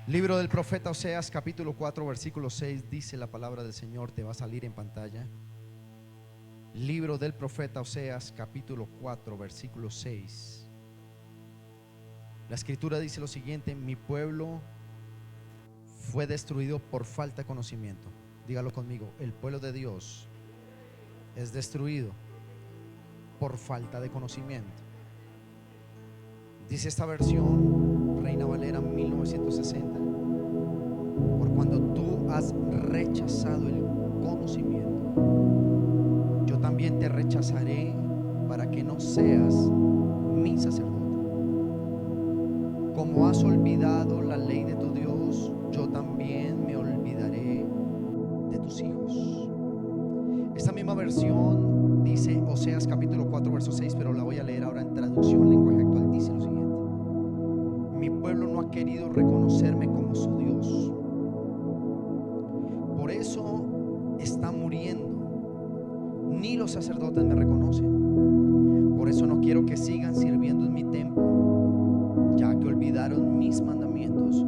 Libro del profeta Oseas, capítulo 4, versículo 6, dice la palabra del Señor, te va a salir en pantalla. Libro del profeta Oseas, capítulo 4, versículo 6. La escritura dice lo siguiente: mi pueblo fue destruido por falta de conocimiento. Dígalo conmigo: el pueblo de Dios es destruido por falta de conocimiento. Dice esta versión, Reina Valera 1960: por cuando tú has rechazado el conocimiento, yo también te rechazaré para que no seas mi sacerdote. Como has olvidado la ley de tu Dios, yo también me olvidaré de tus hijos. Esta misma versión dice Oseas capítulo 4 verso 6, pero la voy a leer ahora en traducción lenguaje actual. Dice lo siguiente: mi pueblo no ha querido reconocerme como su Dios, por eso está muriendo. Ni los sacerdotes me reconocen. Por eso no quiero que sigan sirviendo en mi templo, ya que olvidaron mis mandamientos.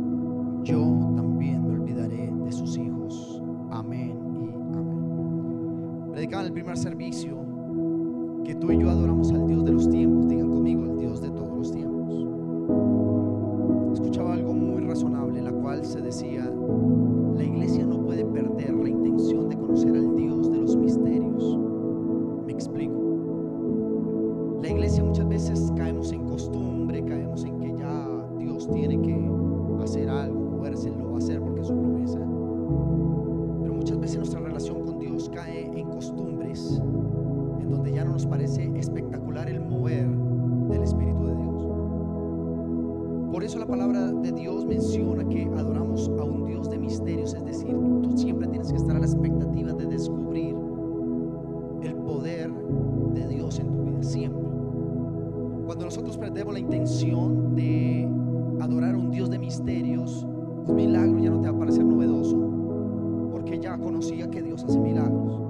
Yo también me olvidaré de sus hijos. Amén y amén. Predicaba en el primer servicio que tú y yo adoramos al Dios de los tiempos. Digan conmigo: el Dios de todos los tiempos. Escuchaba algo muy razonable, en la cual se decía: la iglesia no puede perder la intención de conocer al Dios de los misterios. Me explico. La iglesia muchas veces caemos en costumbre, caemos en que ya Dios tiene que hacer algo, moverse, lo va a hacer porque es su promesa. Pero muchas veces nuestra relación con Dios cae en costumbres, en donde ya no nos parece espectacular el mover del Espíritu de Dios. Por eso la palabra de Dios menciona que adoramos a un Dios de misterios, es decir, tú siempre tienes que estar a la expectativa de descubrir el poder de Dios en tu vida, siempre. Cuando nosotros perdemos la intención de adorar a un Dios de misterios, un milagro ya no te va a parecer novedoso, porque ya conocía que Dios hace milagros.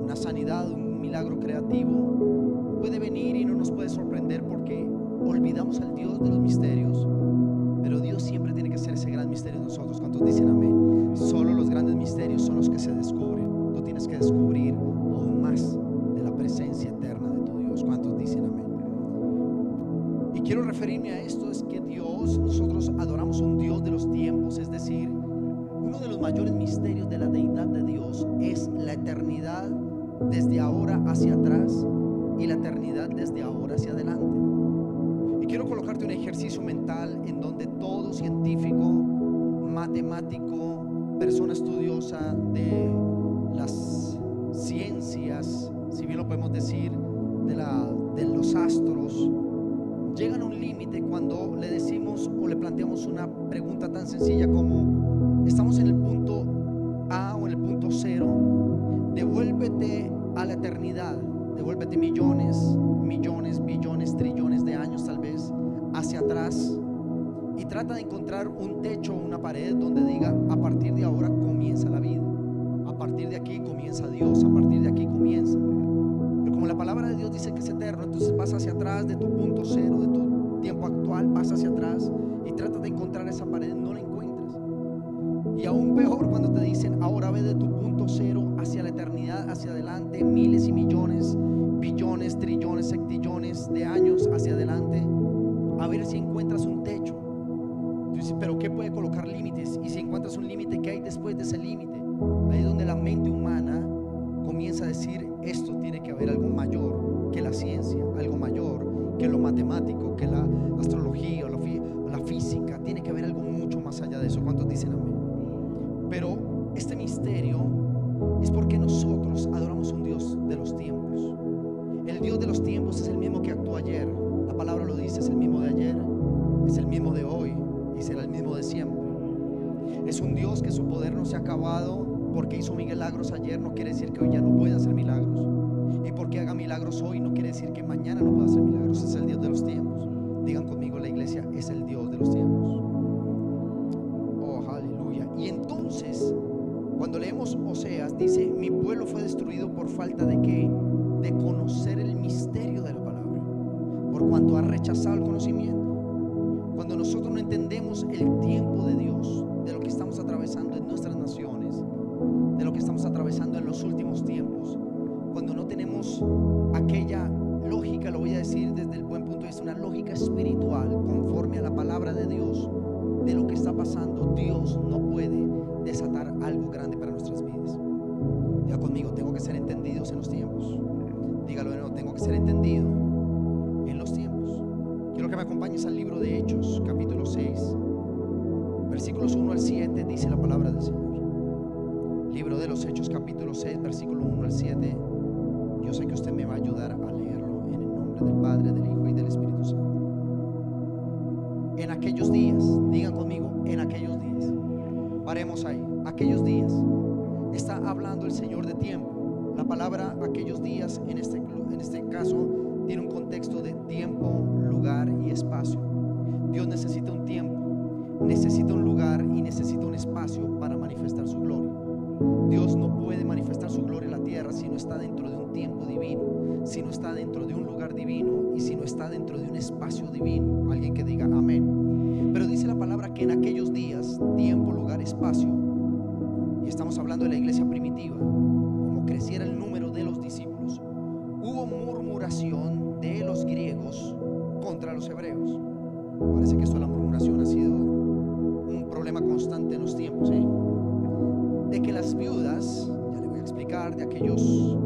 Una sanidad, un milagro creativo puede venir y no nos puede sorprender porque olvidamos al Dios de los misterios. Pero Dios siempre tiene que ser ese gran misterio en nosotros. ¿Cuántos dicen amén? Solo los grandes misterios son los que se descubren. Tú tienes que descubrir aún más de la presencia eterna de tu Dios. ¿Cuántos dicen amén? Y quiero referirme a esto: es que Dios, nosotros adoramos un Dios de los tiempos, es decir, uno de los mayores misterios de la deidad de Dios es la eternidad desde ahora hacia atrás y la eternidad desde ahora hacia adelante. Y quiero colocarte un ejercicio mental en donde todo científico, matemático, persona estudiosa de las ciencias, si bien lo podemos decir, de los astros, llegan a un límite cuando le decimos o le planteamos una pregunta tan sencilla como: estamos en el punto A o en el punto cero, devuélvete a la eternidad, devuélvete millones, billones, trillones de años tal vez hacia atrás, y trata de encontrar un techo o una pared donde diga: a partir de ahora comienza la vida, a partir de aquí comienza Dios, a partir de aquí comienza. Pero como la palabra de Dios dice que es eterno, entonces vas hacia atrás de tu punto cero, de tu tiempo actual, vas hacia atrás y tratas de encontrar esa pared, no la encuentras. Y aún peor cuando te dicen: ahora ve de tu punto cero hacia la eternidad, hacia adelante, miles y millones, billones, trillones, septillones de años hacia adelante, a ver si encuentras un techo. Tú dices: pero ¿qué puede colocar límites? Y si encuentras un límite, ¿qué hay después de ese límite? Ahí es donde la mente humana comienza a decir: esto tiene que haber algo mayor que la ciencia, algo mayor que lo matemático, que la astrología o la física. Tiene que haber algo mucho más allá de eso. ¿Cuántos dicen amén? Pero este misterio es porque nosotros adoramos un Dios de los tiempos. El Dios de los tiempos es el mismo que actuó ayer. La palabra lo dice: es el mismo de ayer, es el mismo de hoy y será el mismo de siempre. Es un Dios que su poder no se ha acabado. Porque hizo milagros ayer no quiere decir que hoy ya no pueda hacer milagros, y porque haga milagros hoy no quiere decir que mañana no pueda hacer milagros. Es el Dios de los tiempos. Digan conmigo: la iglesia es el Dios de los tiempos. Oh, aleluya. Y entonces cuando leemos Oseas, dice: mi pueblo fue destruido por falta de ¿qué? De conocer el misterio de la palabra, por cuanto ha rechazado el conocimiento. Cuando nosotros no entendemos el tiempo de Dios, de lo que estamos atravesando en nuestras naciones, de lo que estamos atravesando en los últimos tiempos, cuando no tenemos aquella lógica, lo voy a decir desde el buen punto de vista, una lógica espiritual conforme a la palabra de Dios, de lo que está pasando, Dios no puede desatar algo grande para nuestras vidas. Diga conmigo, tengo que ser entendidos en los tiempos. Dígalo de nuevo, tengo que ser entendido en los tiempos. Quiero que me acompañes al libro de Hechos, capítulo 6, versículos 1 al 7, dice la palabra del Señor. Libro de los Hechos, capítulo 6, versículo 1 al 7. Yo sé que usted me va a ayudar a leerlo en el nombre del Padre, del Hijo y del Espíritu Santo. En aquellos días, digan conmigo, en aquellos días. Paremos ahí, aquellos días. Está hablando el Señor de tiempo. La palabra aquellos días en este caso tiene un contexto de tiempo, lugar y espacio. Dios necesita un tiempo, necesita un lugar y necesita un espacio para manifestar su gloria. Dios no puede manifestar su gloria en la tierra si no está dentro de un tiempo divino, si no está dentro de un lugar divino y si no está dentro de un espacio divino. Alguien que diga amén. Pero dice la palabra que en aquellos días, tiempo, lugar, espacio, y estamos hablando de la iglesia primitiva, como creciera el número de los discípulos, hubo murmuración de los griegos contra los hebreos. Parece que esto de la murmuración ha sido un problema constante en los tiempos, de que las viudas, ya le voy a explicar, de aquellos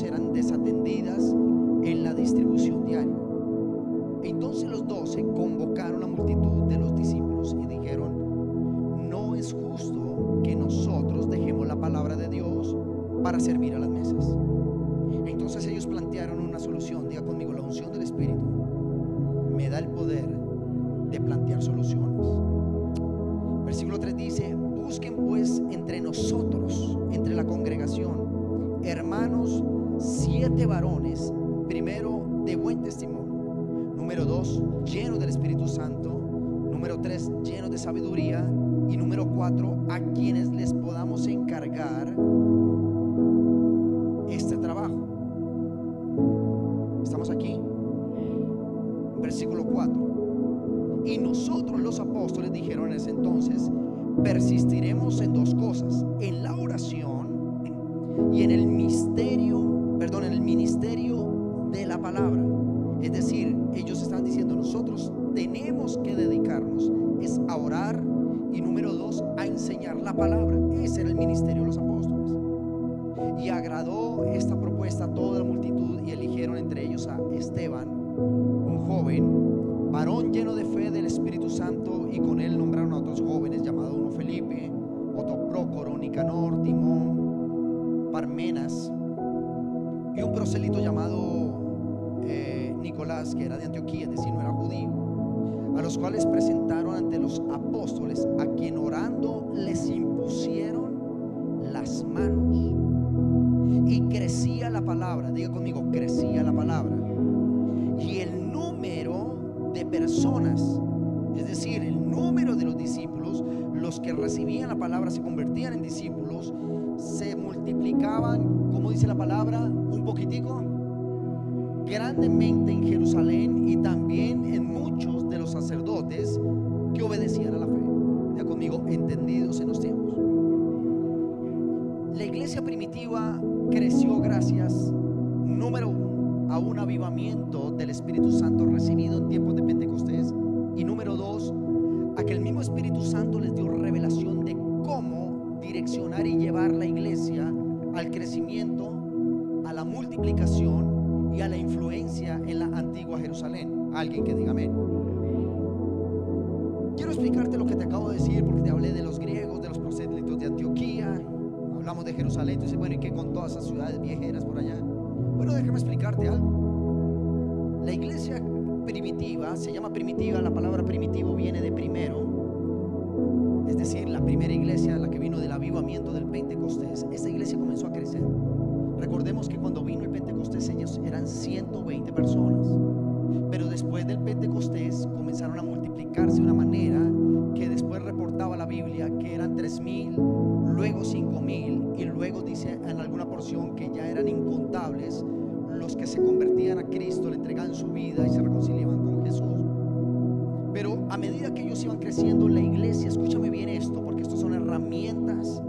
eran desatendidas en la distribución diaria. Entonces los 12 convocaron a la multitud de los discípulos y dijeron: no es justo que nosotros dejemos la palabra de Dios para servir a las mesas. Entonces ellos plantearon una solución. Diga conmigo, la unción del Espíritu me da el poder de plantear soluciones. Versículo 3 dice: busquen pues entre nosotros, entre la congregación, hermanos, 7 varones, primero de buen testimonio, número 2 llenos del Espíritu Santo, número 3 llenos de sabiduría y número 4 a quienes les podamos encargar este trabajo. ¿Estamos aquí? Versículo 4. Y nosotros los apóstoles dijeron en ese entonces: persistiremos en 2 cosas, en la oración y en el ministerio de la palabra. Es decir, ellos están diciendo: nosotros tenemos que dedicarnos es a orar, y número 2 a enseñar la palabra. Ese era el ministerio de los apóstoles. Y agradó esta propuesta a toda la multitud, y eligieron entre ellos a Esteban, un joven, varón lleno de fe del Espíritu Santo, y con él nombraron a otros jóvenes, llamados uno Felipe, otro Prócoro, Nicanor, Timón, Parmenas, y un prosélito llamado Nicolás, que era de Antioquía, es decir, no era judío, a los cuales presentaron ante los apóstoles, a quien orando les impusieron las manos, y crecía la palabra. Diga conmigo, crecía la palabra, y el número de personas, es decir, el número de los discípulos, los que recibían la palabra se convertían en discípulos, se multiplicaban, como dice la palabra, un poquitico, grandemente en Jerusalén, y también en muchos de los sacerdotes que obedecían a la fe. Ya conmigo, entendidos en los tiempos. La iglesia primitiva creció gracias, número 1, a un avivamiento del Espíritu Santo recibido en tiempos de Pentecostés, y número 2, a que el mismo Espíritu Santo les dio revelación de cómo direccionar y llevar la iglesia al crecimiento, a la multiplicación y a la influencia en la antigua Jerusalén. Alguien que diga amén. Quiero explicarte lo que te acabo de decir, porque te hablé de los griegos, de los prosélitos de Antioquía, hablamos de Jerusalén. Entonces, bueno, ¿y qué con todas esas ciudades viejeras por allá? Bueno, déjame explicarte algo. La iglesia primitiva se llama primitiva. La palabra primitivo viene de primero, es decir, la primera iglesia, la que vino del avivamiento del Pentecostés. Esa iglesia comenzó a crecer. Recordemos que cuando vino el Pentecostés ellos eran 120 personas, pero después del Pentecostés comenzaron a multiplicarse de una manera que después reportaba la Biblia que eran 3,000, luego 5,000, y luego dice en alguna porción que ya eran incontables los que se convertían a Cristo, le entregaban su vida y se reconciliaban con Jesús. estaban creciendo en la iglesia. Escúchame bien esto, porque estas son herramientas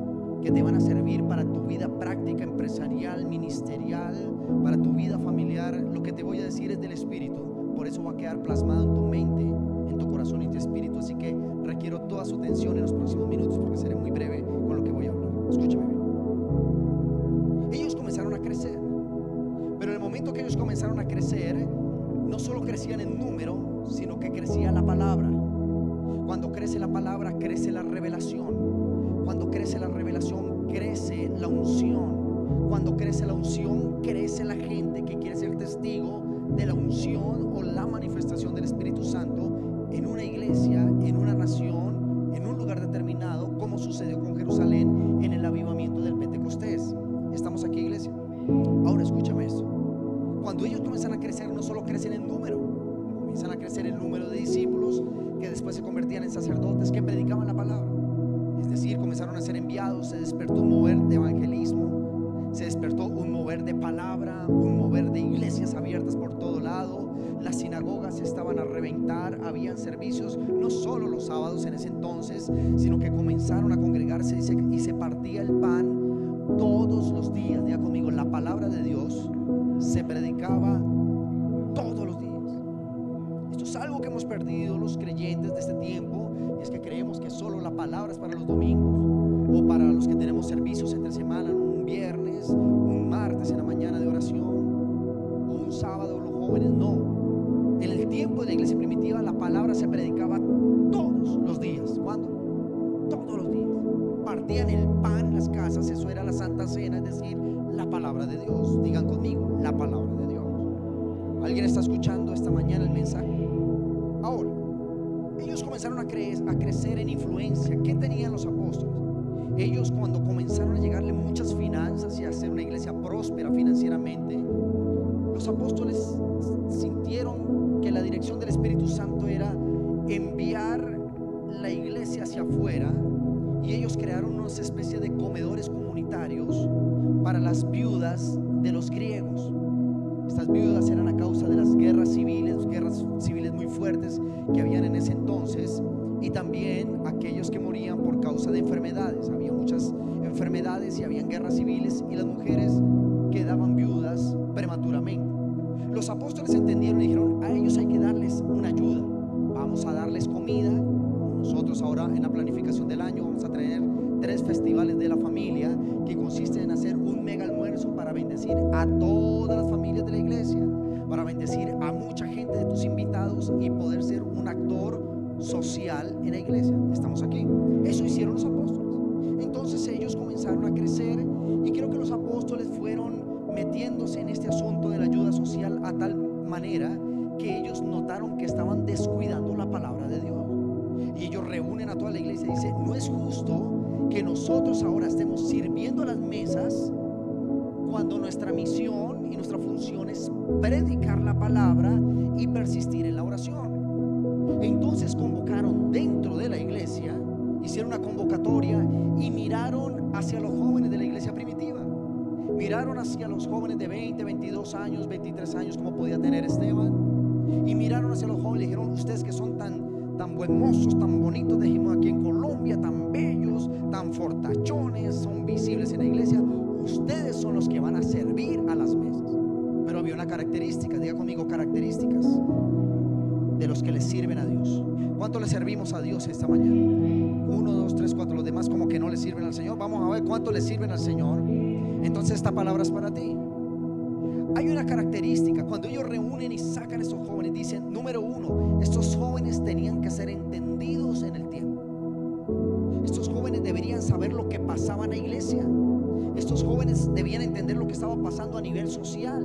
que te van a servir para tu vida práctica, empresarial, ministerial, para tu vida familiar. Lo que te voy a decir es del Espíritu, por eso va a quedar plasmado en tu mente, en tu corazón y en tu espíritu. Así que requiero toda su atención en los próximos minutos, porque seré muy breve con lo que voy a hablar. Escúchame bien. Ellos comenzaron a crecer, pero en el momento que ellos comenzaron a crecer, no solo crecían en número, sino que crecía la palabra. Cuando crece la palabra, crece la revelación. Cuando crece la revelación, crece la unción. Cuando crece la unción, crece la gente que quiere ser testigo de la unción o la manifestación del Espíritu Santo en una iglesia, en una nación, en un lugar determinado, como sucedió con Jerusalén en el avivamiento del Pentecostés. ¿Estamos aquí, iglesia? Ahora escúchame esto. Cuando ellos comienzan a crecer, no solo crecen en número, comienzan a crecer el número de discípulos que después se convertían en sacerdotes que predicaban la palabra. Es decir, comenzaron a ser enviados, se despertó un mover de evangelismo, se despertó un mover de palabra, un mover de iglesias abiertas por todo lado. Las sinagogas estaban a reventar, habían servicios no solo los sábados en ese entonces, sino que comenzaron a congregarse y se partía el pan todos los días. Diga conmigo, la palabra de Dios se predicaba todos los días. Esto es algo que hemos perdido los creyentes de este tiempo, y es que creemos que solo la palabra es para los domingos o para los que tenemos servicios entre semana, un viernes, un martes en la mañana de oración, o un sábado los jóvenes. No, en el tiempo de la iglesia primitiva la palabra se predicaba todos los días. ¿Cuándo? Todos los días. Partían el pan en las casas, eso era la Santa Cena, es decir, la palabra de Dios. Digan conmigo, la palabra de Dios. ¿Alguien está escuchando esta mañana el mensaje? Ahora, ellos comenzaron a crecer en influencia. ¿Qué tenían los apóstoles? Ellos, cuando comenzaron a llegarle muchas finanzas y a ser una iglesia próspera financieramente, los apóstoles sintieron que la dirección del Espíritu Santo era enviar la iglesia hacia afuera, y ellos crearon una especie de comedores comunitarios para las viudas de los griegos. Estas viudas eran a causa de las guerras civiles muy fuertes que habían en ese entonces, y también aquellos que morían por causa de enfermedades. Había muchas enfermedades y habían guerras civiles, y las mujeres quedaban viudas prematuramente. Los apóstoles entendieron y dijeron: a ellos hay que darles una ayuda, vamos a darles comida. Nosotros ahora en la planificación del año vamos a traer 3 festivales de la familia, que consisten en hacer un mega almuerzo para bendecir a todas las familias de la iglesia, para bendecir a mucha gente de tus invitados y poder ser un actor social en la iglesia. Estamos aquí. Eso hicieron los apóstoles. Entonces ellos comenzaron a crecer, y creo que los apóstoles fueron metiéndose en este asunto de la ayuda social a tal manera que ellos notaron que estaban descuidando la palabra de Dios. Y ellos reúnen a toda la iglesia y dicen: no es justo que nosotros ahora estemos sirviendo a las mesas cuando nuestra misión y nuestra función es predicar la palabra y persistir en la oración. Entonces convocaron dentro de la iglesia, hicieron una convocatoria y miraron hacia los jóvenes de la iglesia primitiva. Miraron hacia los jóvenes de 20, 22 años, 23 años, como podía tener Esteban, y miraron hacia los jóvenes y dijeron: ustedes que son tan buen mozos, tan bonitos, dijimos aquí en Colombia, tan bellos, tan fortachones, son visibles en la iglesia, ustedes son los que van a servir a las mesas. Pero había una característica, diga conmigo, características de los que le sirven a Dios. ¿Cuánto le servimos a Dios esta mañana? 1, 2, 3, 4. Los demás como que no le sirven al Señor. Vamos a ver cuánto le sirven al Señor. Entonces esta palabra es para ti. Hay una característica cuando ellos reúnen y sacan a estos jóvenes. Dicen: número 1, estos jóvenes tenían que ser entendidos en el tiempo. Estos jóvenes deberían saber lo que pasaba en la iglesia. Estos jóvenes debían entender lo que estaba pasando a nivel social,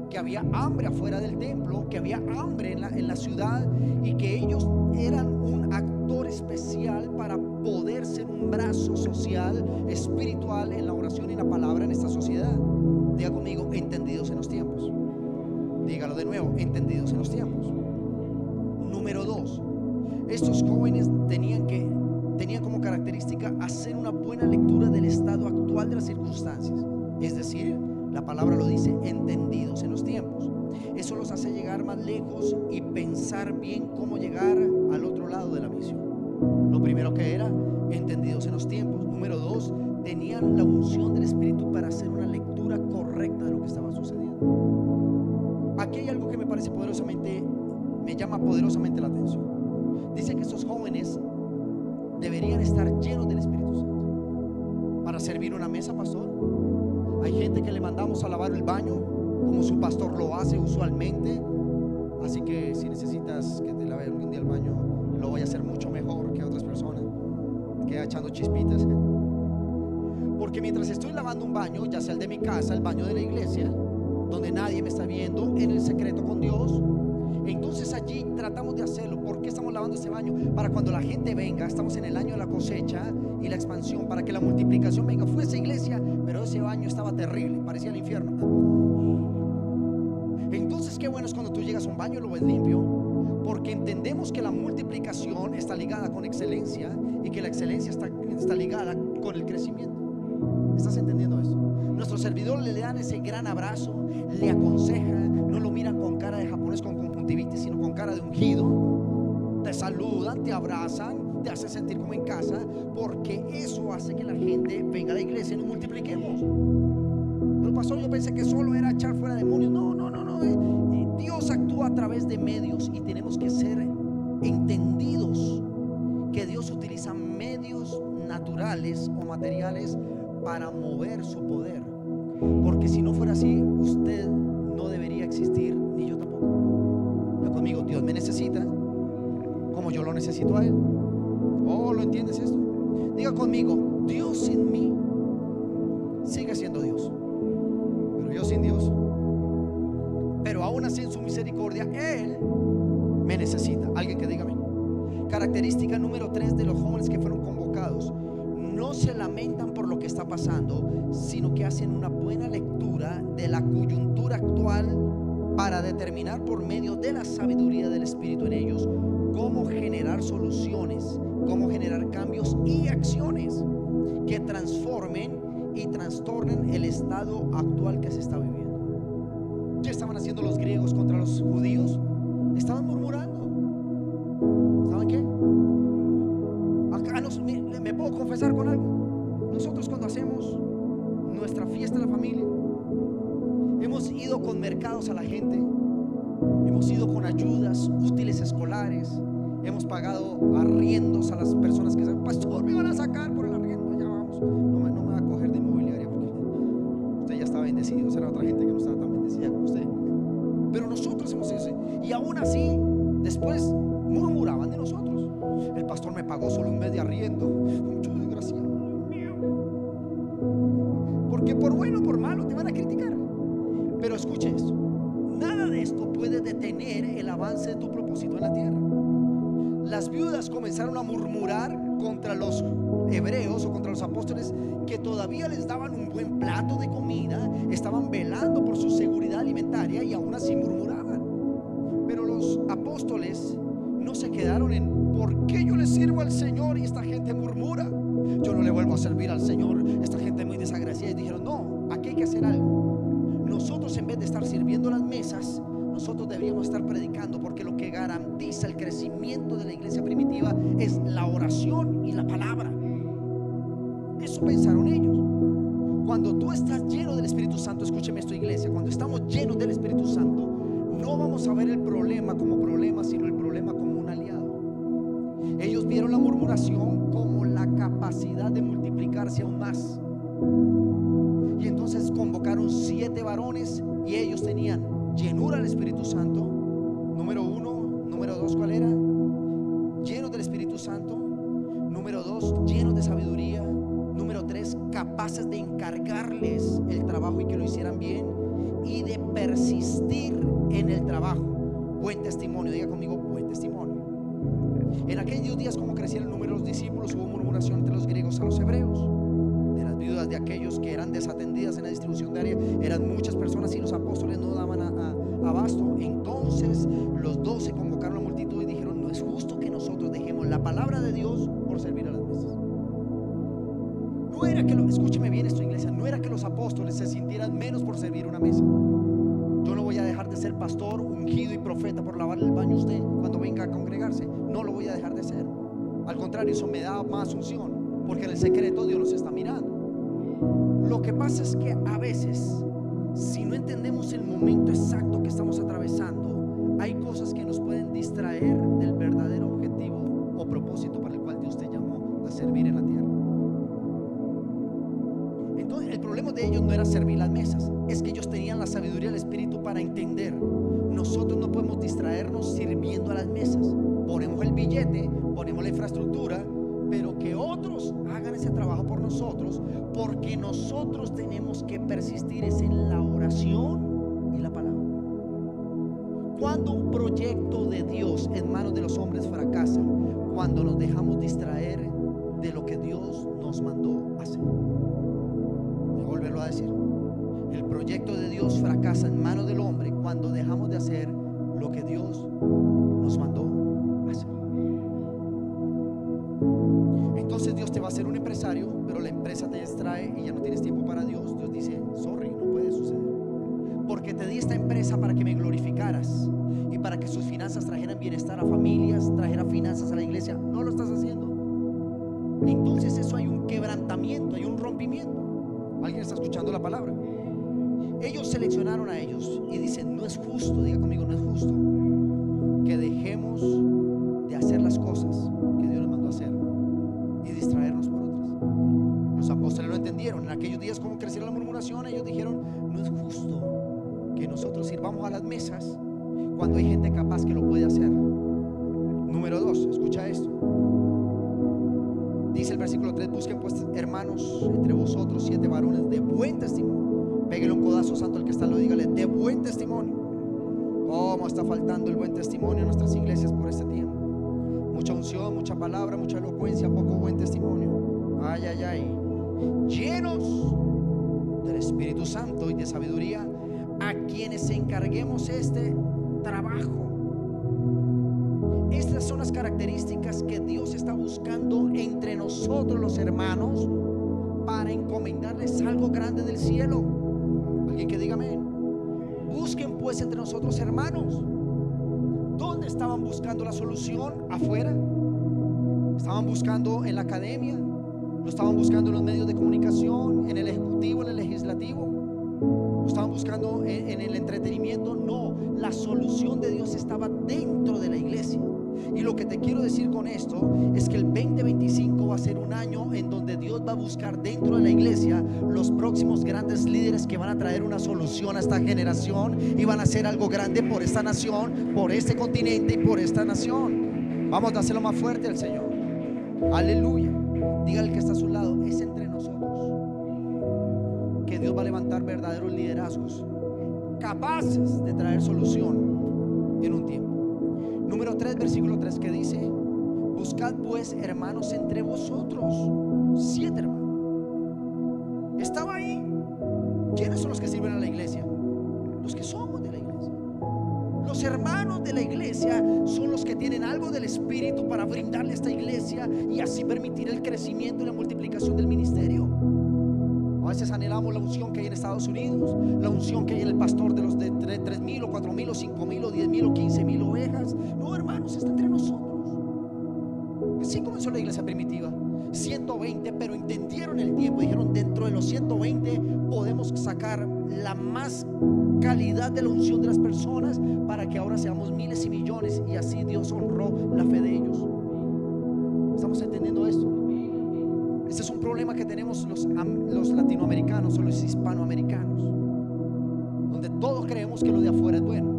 que había hambre afuera del templo, que había hambre en la ciudad, y que ellos eran un actor especial para poder ser un brazo social, espiritual en la oración y en la palabra en esta sociedad. Diga conmigo: entendidos en los tiempos. Dígalo de nuevo: entendidos en los tiempos. Número 2, estos jóvenes tenían como característica hacer una buena lectura del estado actual de las circunstancias. Es decir, la palabra lo dice: entendidos en los tiempos. Eso los hace llegar más lejos y pensar bien cómo llegar al otro lado de la misión. Lo primero que era, entendidos en los tiempos. Número dos, tenían la unción del Espíritu para hacer una lectura correcta de lo que estaba sucediendo. Aquí hay algo que me parece poderosamente, me llama poderosamente la atención. Dice que estos jóvenes deberían estar llenos del Espíritu Santo para servir una mesa, pastor. Hay gente que le mandamos a lavar el baño como su pastor lo hace usualmente. Así que si necesitas que te lave algún día el baño, lo voy a hacer mucho mejor que otras personas. Queda echando chispitas. Porque mientras estoy lavando un baño, ya sea el de mi casa, el baño de la iglesia, donde nadie me está viendo, en el secreto con Dios, entonces allí tratamos de hacerlo. ¿Por qué estamos lavando ese baño? Para cuando la gente venga. Estamos en el año de la cosecha y la expansión, para que la multiplicación venga. Fue esa iglesia, pero ese baño estaba terrible, parecía el infierno. Entonces qué bueno es cuando tú llegas a un baño y lo ves limpio, porque entendemos que la multiplicación está ligada con excelencia y que la excelencia está ligada con el crecimiento. ¿Estás entendiendo eso? Nuestros servidores le dan ese gran abrazo, le aconsejan, no lo miran con cara de japonés con conjuntivitis, sino con cara de ungido. Te saludan, te abrazan, te hacen sentir como en casa, porque eso hace que la gente venga a la iglesia y nos multipliquemos. Pero pastor, yo pensé que solo era echar fuera demonios. No. Dios actúa a través de medios y tenemos que ser entendidos que Dios utiliza medios naturales o materiales para mover su poder. Porque si no fuera así, usted no debería existir, ni yo tampoco. Ya conmigo, Dios me necesita como yo lo necesito a Él. ¿Oh, lo entiendes esto? Diga conmigo, Dios sin mí sigue siendo Dios, pero yo sin Dios. Pero aún así en su misericordia Él me necesita. Alguien que diga amén. Característica número 3 de los jóvenes que fueron convocados: no se lamentan por lo que está pasando, sino que hacen una buena lectura de la coyuntura actual para determinar por medio de la sabiduría del Espíritu en ellos cómo generar soluciones, cómo generar cambios y acciones que transformen y trastornen el estado actual que se está viviendo. ¿Qué estaban haciendo los griegos contra los judíos? Estaban murmurando. ¿Saben qué? Acá me puedo confesar con algo. Nosotros cuando hacemos nuestra fiesta en la familia, hemos ido con mercados a la gente, hemos ido con ayudas, útiles escolares, hemos pagado arriendos a las personas que dicen: pastor, me van a sacar por el arriendo, ya vamos. No me va a coger de inmobiliaria porque usted ya está bendecido. Será otra gente que no está tan bendecida como usted. Pero nosotros hemos hecho, y aún así después murmuraban de nosotros: el pastor me pagó solo un mes de arriendo. Mucho desgraciado mío. Porque por bueno o por malo te van a criticar. Pero escuche esto: nada de esto puede detener el avance de tu propósito en la tierra. Las viudas comenzaron a murmurar contra los hebreos o contra los apóstoles, que todavía les daban un buen plato de comida, estaban velando por su seguridad alimentaria, y aún así murmuraban. Pero los apóstoles no se quedaron en: ¿por qué yo le sirvo al Señor y esta gente murmura? Yo no le vuelvo a servir al Señor, esta gente es muy desagradecida. Y dijeron: no, aquí hay que hacer algo. Nosotros, en vez de estar sirviendo las mesas, nosotros deberíamos estar predicando, porque lo que garantiza el crecimiento de la iglesia primitiva es la oración y la palabra. Eso pensaron ellos. Cuando tú estás lleno del Espíritu Santo, escúcheme esto, iglesia, cuando estamos llenos del Espíritu Santo, no vamos a ver el problema como problema, sino el problema como un aliado. Ellos vieron la murmuración como la capacidad de multiplicarse aún más. Y entonces convocaron 7 varones, y ellos tenían llenura del Espíritu Santo, número 1. Número 2, ¿cuál era? Llenos del Espíritu Santo. Número 2, llenos de sabiduría. Número 3, capaces de encargarles el trabajo y que lo hicieran bien, y de persistir en el trabajo. Buen testimonio, diga conmigo, buen testimonio. En aquellos días, como crecía el número de los discípulos, hubo murmuración entre los griegos a los hebreos. De las viudas de aquellos que eran desatendidas en la distribución diaria, eran muchas personas y los apóstoles no daban abasto. Entonces los 12 convocaron a la multitud y dijeron: no es justo que nosotros dejemos la palabra de Dios por servir a las mesas. No era que escúcheme bien esto, iglesia, no era que los apóstoles se sintieran menos por servir una mesa. Yo no voy a dejar de ser pastor, ungido y profeta por lavar el baño a usted cuando venga a congregarse. No lo voy a dejar de ser. Al contrario, eso me da más unción, porque en el secreto Dios nos está mirando. Lo que pasa es que a veces, si no entendemos el momento exacto que estamos atravesando, hay cosas que nos pueden distraer del verdadero objetivo o propósito para el cual Dios te llamó a servir en la tierra. Entonces, el problema de ellos no era servir las mesas, es que ellos tenían la sabiduría del Espíritu para entender: nosotros no podemos distraernos sirviendo a las mesas. Ponemos el billete, ponemos la infraestructura, pero que otros hagan ese trabajo por nosotros, porque nosotros tenemos que persistir es en la oración y la palabra. Cuando un proyecto de Dios en manos de los hombres fracasa, cuando nos dejamos distraer de lo que Dios nos mandó hacer. Voy a volverlo a decir: el proyecto de Dios fracasa en manos del hombre cuando dejamos de hacer lo que Dios nos mandó hacer. Entonces Dios te va a hacer un empresario, pero la empresa te distrae y ya no tienes tiempo para Dios. Dios dice: sorry, no puede suceder, porque te di esta empresa para que me glorificaras y para que sus finanzas trajeran bienestar a familias, trajeran finanzas a la iglesia. No lo estás haciendo. Entonces eso hay un quebrantamiento, hay un rompimiento. ¿Alguien está escuchando la palabra? Ellos seleccionaron a ellos y dicen: no es justo, diga conmigo, no es justo que dejemos de hacer las cosas que Dios nos mandó a hacer y distraernos por otras. Los apóstoles lo entendieron. En aquellos días, como crecieron la murmuración, ellos dijeron: no es justo que nosotros sirvamos a las mesas cuando hay gente capaz que lo puede hacer. Número 2, escucha esto. Dice el versículo 3: busquen pues, hermanos, entre vosotros 7 varones de buen testimonio. Pégale un codazo santo al que está, lo dígale: de buen testimonio. ¿Cómo está faltando el buen testimonio en nuestras iglesias por este tiempo? Mucha unción, mucha palabra, mucha elocuencia, poco buen testimonio. Ay, ay, ay. Llenos del Espíritu Santo y de sabiduría, a quienes encarguemos este trabajo. Estas son las características que Dios está buscando entre nosotros los hermanos para encomendarles algo grande del cielo. Alguien que diga amén. Busquen pues entre nosotros hermanos. ¿Dónde estaban buscando la solución? ¿Afuera? ¿Estaban buscando en la academia? ¿Lo estaban buscando en los medios de comunicación? ¿En el ejecutivo, en el legislativo? ¿Lo estaban buscando en el entretenimiento? No, la solución de Dios estaba dentro de la iglesia. Y lo que te quiero decir con esto es que el 2025 va a ser un año en donde Dios va a buscar dentro de la iglesia los próximos grandes líderes que van a traer una solución a esta generación y van a hacer algo grande por esta nación, por este continente y por esta nación. Vamos a hacerlo más fuerte al Señor. Aleluya. Dígale al que está a su lado: es entre nosotros que Dios va a levantar verdaderos liderazgos capaces de traer solución en un tiempo. Número 3, versículo 3, que dice: buscad pues hermanos entre vosotros 7 hermanos. Estaba ahí. ¿Quiénes son los que sirven a la iglesia? Los que somos de la iglesia. Los hermanos de la iglesia son los que tienen algo del Espíritu para brindarle a esta iglesia y así permitir el crecimiento y la multiplicación del ministerio. A veces anhelamos la unción que hay en Estados Unidos, la unción que hay en el pastor de los de 3,000 o 4,000 o 5,000 o 10,000 o 15,000 ovejas. No, hermanos, está entre nosotros. Así comenzó la iglesia primitiva. 120, pero entendieron el tiempo. Dijeron: dentro de los 120 podemos sacar la más calidad de la unción de las personas para que ahora seamos miles y millones. Y así Dios honró la fe de ellos. ¿Estamos entendiendo esto? Este es un problema que tenemos los latinoamericanos o los hispanoamericanos, donde todos creemos que lo de afuera es bueno.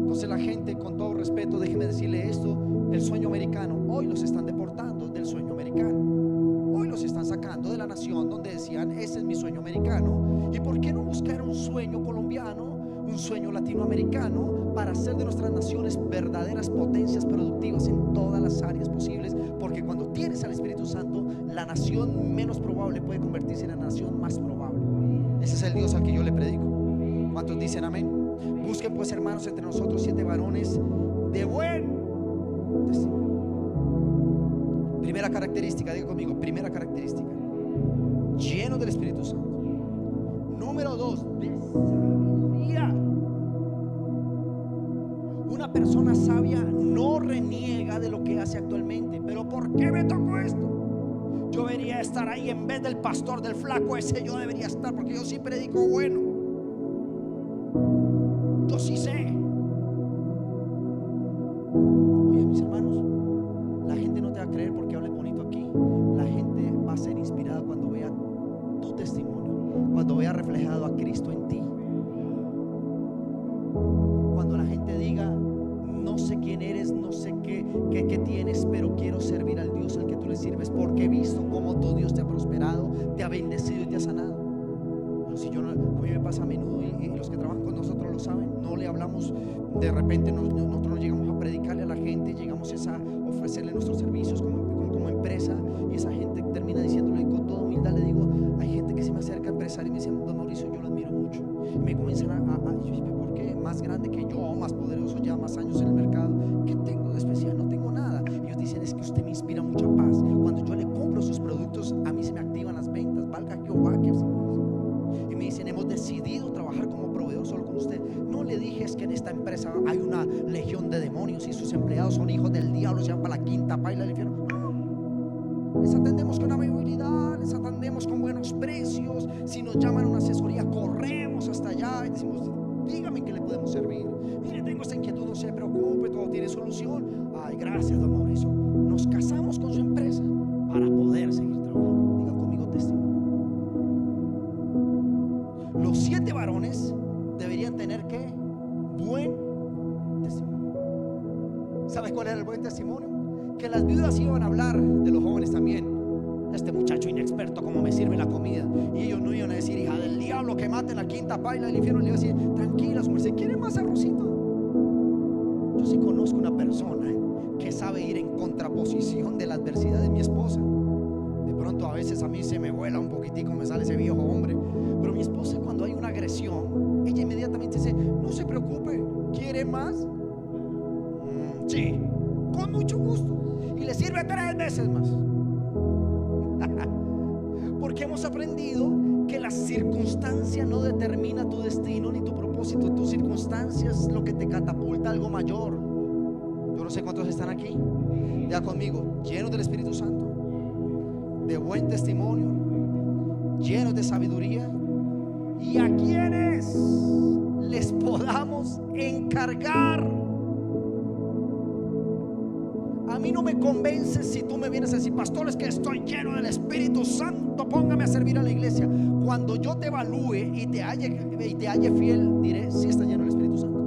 Entonces la gente, con todo respeto, déjeme decirle esto: el sueño americano, hoy los están deportando del sueño americano. Hoy los están sacando de la nación donde decían: ese es mi sueño americano. ¿Y por qué no buscar un sueño colombiano, un sueño latinoamericano, para hacer de nuestras naciones verdaderas potencias productivas en todas las áreas posibles? Porque cuando tienes al Espíritu Santo, la nación menos probable puede convertirse en la nación más probable. Ese es el Dios al que yo le predico. ¿Cuántos dicen amén? Busquen pues hermanos entre nosotros 7 varones de buen testimonio. Primera característica, diga conmigo, primera característica: lleno del Espíritu Santo. Número 2, de sabiduría. Una Una persona sabia no reniega de lo que hace actualmente. Pero ¿por qué me tocó esto? Yo debería estar ahí en vez del pastor, del flaco ese. Yo debería estar, porque yo sí predico bueno. Yo sí sé. Oye, mis hermanos, la gente no te va a creer porque hables bonito aquí. La gente va a ser inspirada cuando vea tu testimonio, cuando vea reflejado a Cristo en ti. Cuando la gente diga: no sé quién eres, no sé qué tienes, pero quiero servir al Dios al que tú le sirves, porque he visto cómo tu Dios te ha prosperado, te ha bendecido y te ha sanado. Pero si yo no, a mí me pasa a menudo, y los que trabajan con nosotros lo saben, no le hablamos de repente, nosotros no llegamos a predicarle a la gente, llegamos a ofrecerle nuestros servicios como empresa, y esa gente termina diciéndole, y con toda humildad le digo, hay gente que se me acerca a empresario y me dice: don Mauricio, yo lo admiro mucho, y me comienzan ¿por qué? Más grande que yo, más poderoso, ya más años en el mercado, ¿qué tengo de especial? No tengo nada. Ellos dicen: es que usted me inspira mucha paz. Cuando yo le compro sus productos, a mí se me activan las ventas. Valga Jehová que y me dicen: hemos decidido trabajar como proveedor solo con usted. No le dije: es que en esta empresa hay una legión de demonios y sus empleados son hijos del diablo, se van para la quinta paila del infierno. Les atendemos con amabilidad, les atendemos con buenos precios. Si nos llaman a una asesoría, corremos hasta allá y decimos: dígame en qué le podemos servir. Mire, tengo esta inquietud, no se preocupe, todo tiene solución. Ay, gracias, don Mauricio. Nos casamos con su empresa para poder seguir trabajando. Digan conmigo: testimonio. Los 7 varones deberían tener ¿qué? Buen testimonio. ¿Sabes cuál era el buen testimonio? Que las viudas iban a hablar de los jóvenes también. Este muchacho inexperto, cómo me sirve la comida. Y ellos no iban a decir: hija del diablo, que maten la quinta paila del infierno. Le iban a decir: tranquila, su merced, ¿quiere más arrocito? Yo sí conozco una persona que sabe ir en contraposición de la adversidad de mi esposa. De pronto a veces a mí se me vuela un poquitico, me sale ese viejo hombre. Pero mi esposa, cuando hay una agresión, ella inmediatamente dice: no se preocupe, ¿quiere más? Sí, con mucho gusto. Y le sirve 3 veces más. Porque hemos aprendido que la circunstancia no determina tu destino ni tu propósito. Tu circunstancia es lo que te catapulta a algo mayor. Yo no sé cuántos están aquí. Ya conmigo, llenos del Espíritu Santo, de buen testimonio, llenos de sabiduría, y a quienes les podamos encargar. A mí no me convence si tú me vienes a decir: pastor, es que estoy lleno del Espíritu Santo, póngame a servir a la iglesia. Cuando yo te evalúe y te halle fiel, diré: sí, está lleno del Espíritu Santo,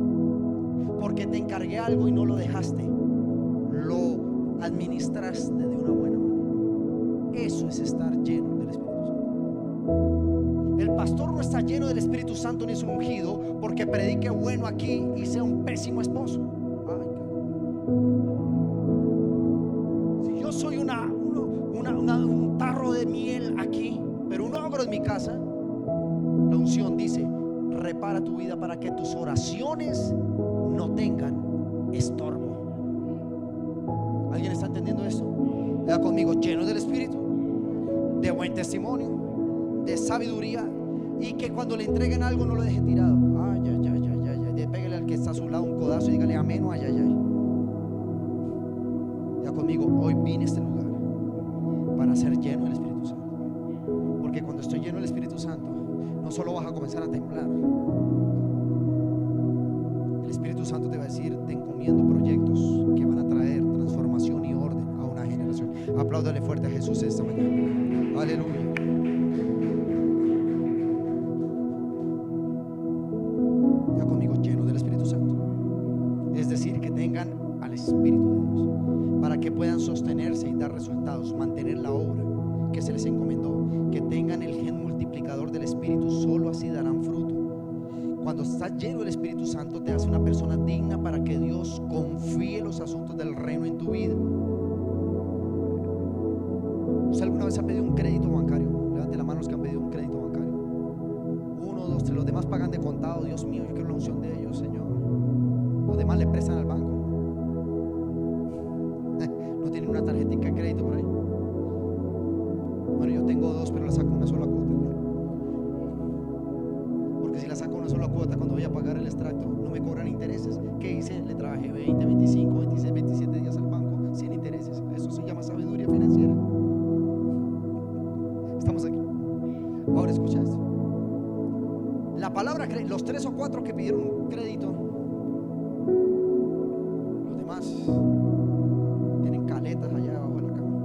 porque te encargué algo y no lo dejaste, lo administraste de una buena manera. Eso es estar lleno del Espíritu Santo. El pastor no está lleno del Espíritu Santo ni es ungido porque predique bueno aquí y sea un pésimo esposo. Yo soy un tarro de miel aquí, pero un ogro en mi casa. La unción dice: repara tu vida para que tus oraciones no tengan estorbo. ¿Alguien está entendiendo esto? Vea conmigo: lleno del Espíritu, de buen testimonio, de sabiduría, y que cuando le entreguen algo no lo deje tirado. Ay, ay, ay, ay, ay, ay. Pégale al que está a su lado un codazo y dígale: amén, ay, ay, ay. Conmigo, hoy vine a este lugar para ser lleno del Espíritu Santo, porque cuando estoy lleno del Espíritu Santo, no solo vas a comenzar a temblar. El Espíritu Santo te va a decir: te encomiendo proyectos que van a traer transformación y orden a una generación. Apláudale fuerte a Jesús esta mañana. Aleluya. Ya conmigo, lleno del Espíritu Santo, es decir, que tengan al Espíritu de Dios para que puedan sostenerse y dar resultados, mantener la obra que se les encomendó, que tengan el gen multiplicador del Espíritu. Solo así darán fruto. Cuando estás lleno del Espíritu Santo, te hace una persona digna para que Dios confíe los asuntos del reino en tu vida. ¿Usted alguna vez ha pedido un crédito bancario? Levante la mano los que han pedido un crédito bancario. 1, 2, 3. Los demás pagan de contado. Dios mío, yo quiero la unción de ellos, Señor. Los demás le prestan al banco. No tienen una tarjetita de crédito por ahí. Bueno, yo tengo 2, pero la saco una sola cuota. Porque si la saco una sola cuota, cuando voy a pagar el extracto, no me cobran intereses. ¿Qué hice? Le trabajé 20, 25, 26, 27 días al banco sin intereses. Eso se llama sabiduría financiera. Estamos aquí. Ahora escucha esto. La palabra crédito, los 3 o 4 que pidieron crédito, los demás tienen caletas allá abajo de la cama.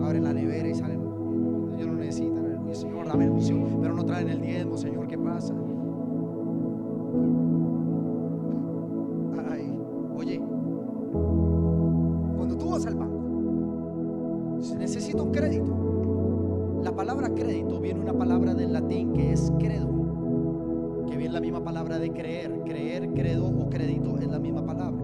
Abren la nevera y salen. Ellos no necesitan. Aleluya, Señor, dame unción, pero no traen el diezmo. Señor, ¿qué pasa? Ay, oye, cuando tú vas al banco, si necesitas un crédito, la palabra crédito viene una palabra del latín que es credo, que viene la misma palabra de creer. Creer, credo o crédito es la misma palabra.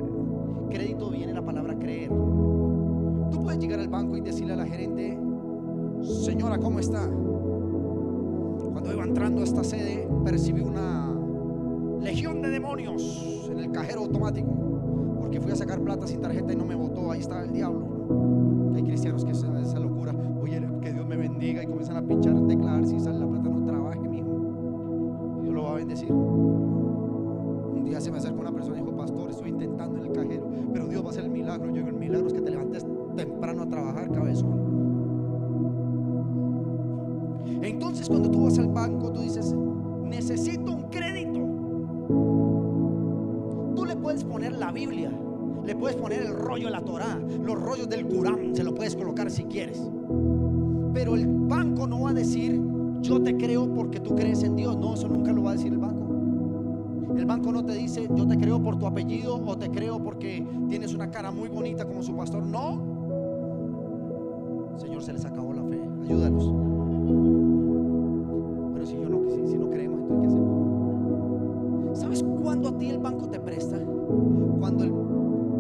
Crédito viene la palabra creer. Tú puedes llegar al banco y decirle a la gerente: señora, ¿cómo está? Cuando iba entrando a esta sede percibí una legión de demonios en el cajero automático, porque fui a sacar plata sin tarjeta y no me botó. Ahí estaba el diablo. Hay cristianos que hacen esa locura. Oye, que Dios me bendiga, y comienzan a pinchar el teclado. Si sale la plata, no trabaje, mijo, Dios lo va a bendecir. Un día se me acercó una persona y dijo: pastor, estoy intentando en el cajero, pero Dios va a hacer el milagro. Yo digo: el milagro es que te levantes temprano a trabajar, cabezón. Entonces, cuando tú vas al banco, tú dices: necesito un crédito. Tú le puedes poner la Biblia, le puedes poner el rollo de la Torá, los rollos del Corán, se lo puedes colocar si quieres. Pero el banco no va a decir: yo te creo porque tú crees en Dios. No, eso nunca lo va a decir el banco. El banco no te dice: yo te creo por tu apellido, o te creo porque tienes una cara muy bonita como su pastor. No. Señor, se les acabó la fe, ayúdanos. Pero si no creemos, entonces ¿qué hacemos? ¿Sabes cuándo a ti el banco te presta? Cuando el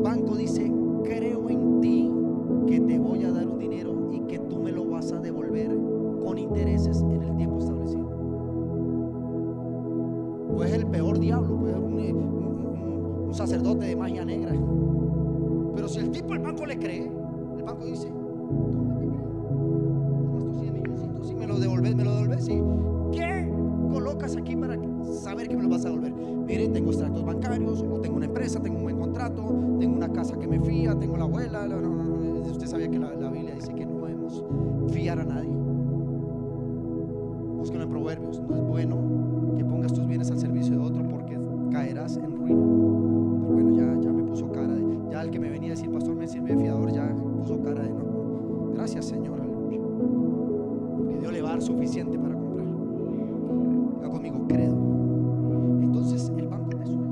banco dice: creo en ti, que te voy a dar un dinero y que tú me lo vas a devolver con intereses en el tiempo establecido. Puede ser el peor diablo, puede ser un sacerdote de magia negra, pero si el tipo, el banco le cree, el banco dice: tomas tus 100 milloncitos y me lo devolves, ¿sí? ¿Qué colocas aquí para saber que me lo vas a devolver? Mire, tengo extractos bancarios, o tengo una empresa, tengo un buen contrato, tengo una casa que me fía, tengo la abuela. Usted sabía que la Biblia dice que no debemos fiar a nadie. Búsquenlo en Proverbios. No es bueno que pongas tus bienes al servicio de otro, porque caerás en ruina. Pero bueno, ya me puso cara de, ya el que me venía a decir: pastor, me sirve de fiador, ya puso cara de no. Gracias, Señor, aleluya, porque Dios le va a dar suficiente para comprar. Haga conmigo, credo. Entonces el banco te suena.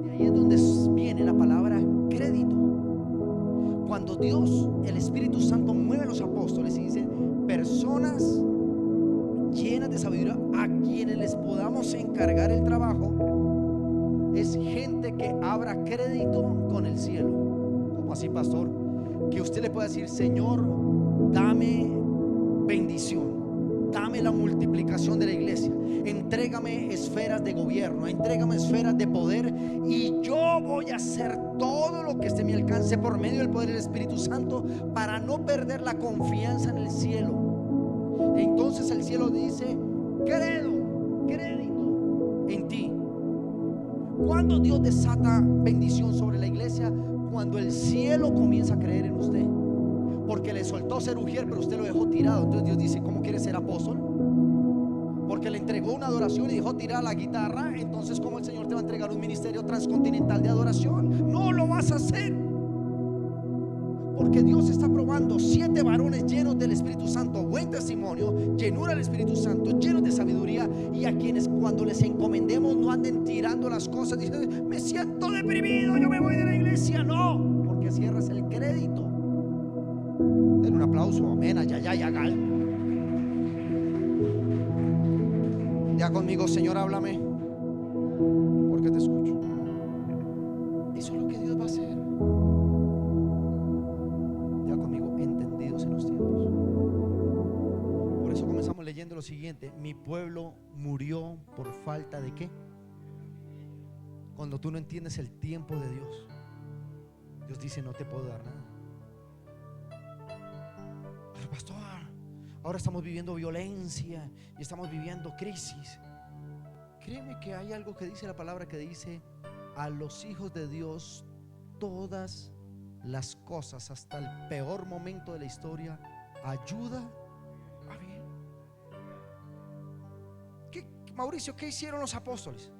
Y ahí es donde viene la palabra crédito. Cuando Dios, el Espíritu Santo, mueve a los apóstoles y dice: personas llenas de sabiduría a quienes les podamos encargar el trabajo, es gente que abra crédito con el cielo. ¿Cómo así, pastor? Que usted le pueda decir: Señor, dame bendición, dame la multiplicación de la iglesia, entrégame esferas de gobierno, entrégame esferas de poder, y yo voy a hacer todo lo que esté en mi alcance por medio del poder del Espíritu Santo para no perder la confianza en el cielo. Entonces el cielo dice: crédito en ti. Cuando Dios desata bendición sobre la iglesia, cuando el cielo comienza a creer en usted, porque le soltó ser ujier, pero usted lo dejó tirado. Entonces Dios dice: ¿cómo quiere ser apóstol? Porque le entregó una adoración y dejó tirar la guitarra. Entonces, ¿cómo el Señor te va a entregar un ministerio transcontinental de adoración? No lo vas a hacer, porque Dios está probando 7 varones llenos del Espíritu Santo, buen testimonio, llenura del Espíritu Santo, llenos de sabiduría, y a quienes cuando les encomendemos no anden tirando las cosas, dicen: me siento deprimido, yo me voy de la iglesia. No, porque cierras el crédito. Den un aplauso, amén, ayayay, agal. Ya conmigo: Señor, háblame, porque te escucho. Eso es lo que Dios va a hacer. Ya conmigo: entendidos en los tiempos. Por eso comenzamos leyendo lo siguiente: mi pueblo murió por falta de ¿qué? Cuando tú no entiendes el tiempo de Dios, Dios dice: no te puedo dar nada. Pero pastor, ahora estamos viviendo violencia y estamos viviendo crisis. Créeme que hay algo que dice la palabra, que dice: a los hijos de Dios todas las cosas, hasta el peor momento de la historia, ayuda a bien. Mauricio, ¿qué hicieron los apóstoles?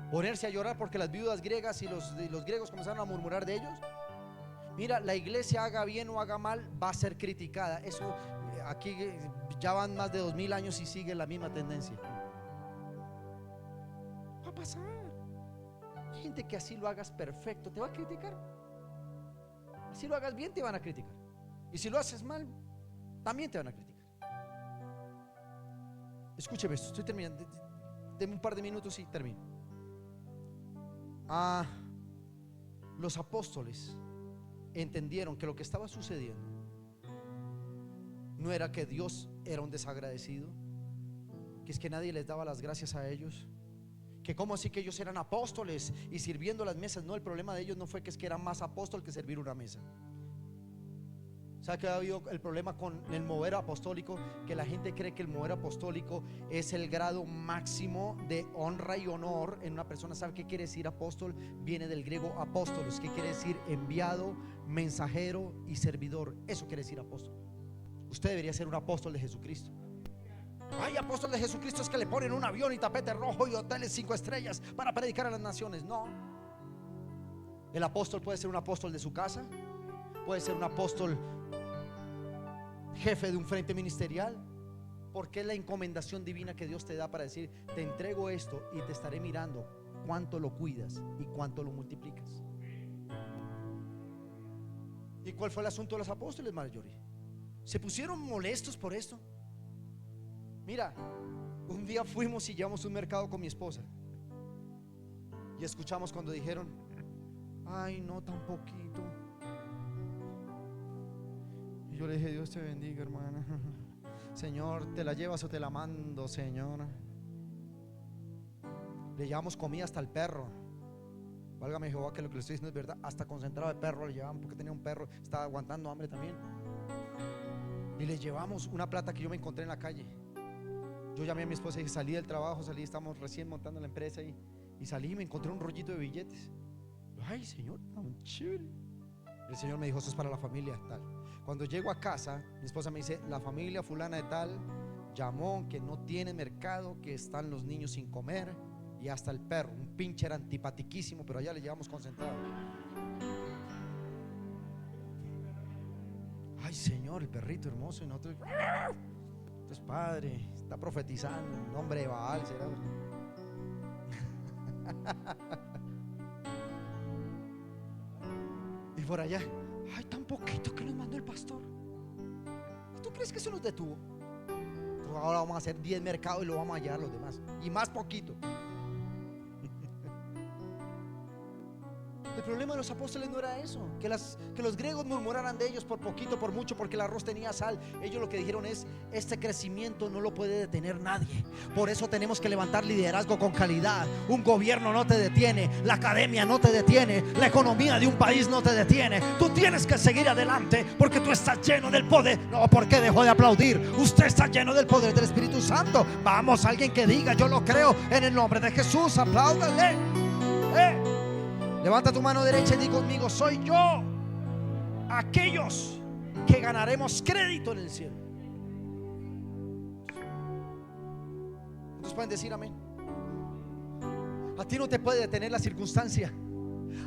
Ponerse a llorar porque las viudas griegas y los griegos comenzaron a murmurar de ellos. Mira, la iglesia haga bien o haga mal, va a ser criticada. Eso aquí ya van más de 2000 años y sigue la misma tendencia. Va a pasar. Hay gente que así lo hagas perfecto te va a criticar. Si lo hagas bien te van a criticar. Y si lo haces mal también te van a criticar. Escúcheme esto, estoy terminando. Deme un par de minutos y termino. Los apóstoles entendieron que lo que estaba sucediendo no era que Dios era un desagradecido, que es que nadie les daba las gracias a ellos, que como así que ellos eran apóstoles y sirviendo las mesas. No, el problema de ellos no fue que es que eran más apóstol que servir una mesa. ¿Sabe que ha habido el problema con el mover apostólico? Que la gente cree que el mover apostólico es el grado máximo de honra y honor en una persona. ¿Sabe qué quiere decir apóstol? Viene del griego apóstolos, que quiere decir enviado, mensajero y servidor. Eso quiere decir apóstol. Usted debería ser un apóstol de Jesucristo. Hay apóstol de Jesucristo es que le ponen un avión y tapete rojo y hoteles 5 estrellas para predicar a las naciones. No. El apóstol puede ser un apóstol de su casa, puede ser un apóstol jefe de un frente ministerial, porque es la encomendación divina que Dios te da para decir: te entrego esto y te estaré mirando cuánto lo cuidas y cuánto lo multiplicas. ¿Y cuál fue el asunto de los apóstoles, Marjorie? Se pusieron molestos por esto. Mira, un día fuimos y llevamos un mercado con mi esposa y escuchamos cuando dijeron: ay, no, tan poquito. Y yo le dije: Dios te bendiga, hermana. Señor, ¿te la llevas o te la mando, Señor? Le llevamos comida hasta el perro. Válgame Jehová, que lo que le estoy diciendo es verdad. Hasta concentrado de perro le llevamos, porque tenía un perro, estaba aguantando hambre también. Y le llevamos una plata que yo me encontré en la calle. Yo llamé a mi esposa y dije: salí del trabajo, estamos recién montando la empresa y salí y me encontré un rollito de billetes. Ay, Señor, tan chévere. El Señor me dijo: eso es para la familia tal. Cuando llego a casa, mi esposa me dice: la familia fulana de tal llamó que no tiene mercado, que están los niños sin comer y hasta el perro. Un pinche era antipatiquísimo, pero allá le llevamos concentrado. Ay, Señor, el perrito hermoso. Y nosotros: entonces, Padre, está profetizando en nombre de Baal, ¿será? Y por allá: ay, tan poquito que nos mandó el pastor. ¿Tú crees que eso nos detuvo? Pues ahora vamos a hacer 10 mercados y lo vamos a hallar los demás. Y más poquito. El problema de los apóstoles no era eso, que los griegos murmuraran de ellos por poquito, por mucho, porque el arroz tenía sal. Ellos lo que dijeron es: este crecimiento no lo puede detener nadie. Por eso tenemos que levantar liderazgo con calidad. Un gobierno no te detiene, la academia no te detiene, la economía de un país no te detiene. Tú tienes que seguir adelante porque tú estás lleno del poder. No, ¿por qué dejó de aplaudir? Usted está lleno del poder del Espíritu Santo. Vamos, alguien que diga: yo lo creo en el nombre de Jesús. Apláudale. Levanta tu mano derecha y di conmigo: soy yo aquellos que ganaremos crédito en el cielo. ¿Cuántos pueden decir amén? A ti no te puede detener la circunstancia.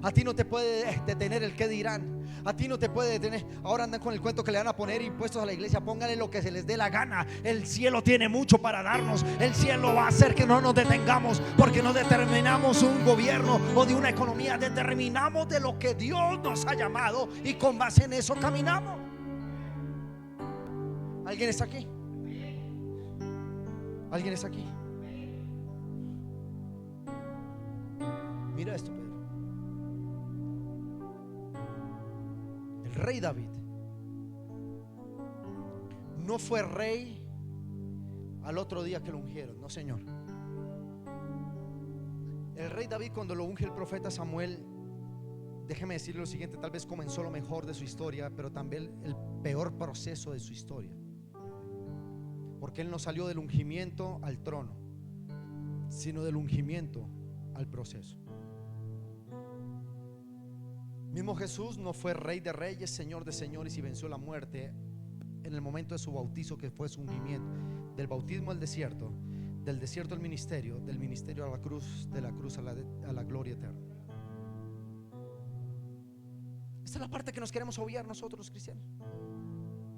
A ti no te puede detener el qué dirán. A ti no te puede detener. Ahora andan con el cuento que le van a poner impuestos a la iglesia. Póngale lo que se les dé la gana. El cielo tiene mucho para darnos. El cielo va a hacer que no nos detengamos, porque no determinamos un gobierno o de una economía. Determinamos de lo que Dios nos ha llamado y con base en eso caminamos. ¿Alguien está aquí? ¿Alguien está aquí? Mira esto, Pedro. El rey David no fue rey al otro día que lo ungieron. No, señor. El rey David, cuando lo unge el profeta Samuel, déjeme decirle lo siguiente: tal vez comenzó lo mejor de su historia, pero también el peor proceso de su historia, porque él no salió del ungimiento al trono, sino del ungimiento al proceso. Mismo Jesús no fue rey de reyes, señor de señores y venció la muerte en el momento de su bautizo, que fue su hundimiento. Del bautismo al desierto, del desierto al ministerio, del ministerio a la cruz, de la cruz a la gloria eterna. Esta es la parte que nos queremos obviar nosotros los cristianos.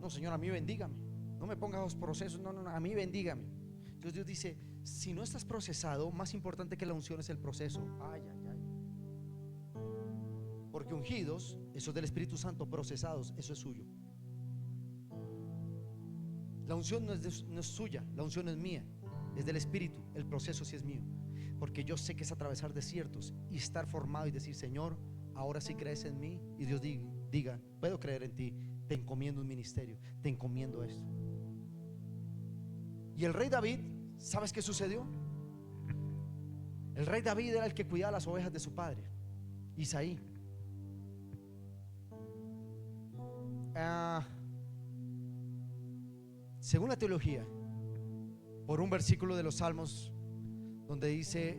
No, Señor, a mí bendígame, no me pongas los procesos, no, a mí bendígame. Entonces Dios dice, si no estás procesado, más importante que la unción es el proceso. Ay, ay, ay. Porque ungidos, eso es del Espíritu Santo; procesados, eso es suyo. La unción no es suya, la unción es mía, es del Espíritu. El proceso sí es mío, porque yo sé que es atravesar desiertos y estar formado y decir, Señor, ahora sí crees en mí. Y Dios diga, puedo creer en ti, te encomiendo un ministerio, te encomiendo esto. Y el rey David, ¿sabes qué sucedió? El rey David era el que cuidaba las ovejas de su padre, Isaí. Según la teología, por un versículo de los Salmos donde dice,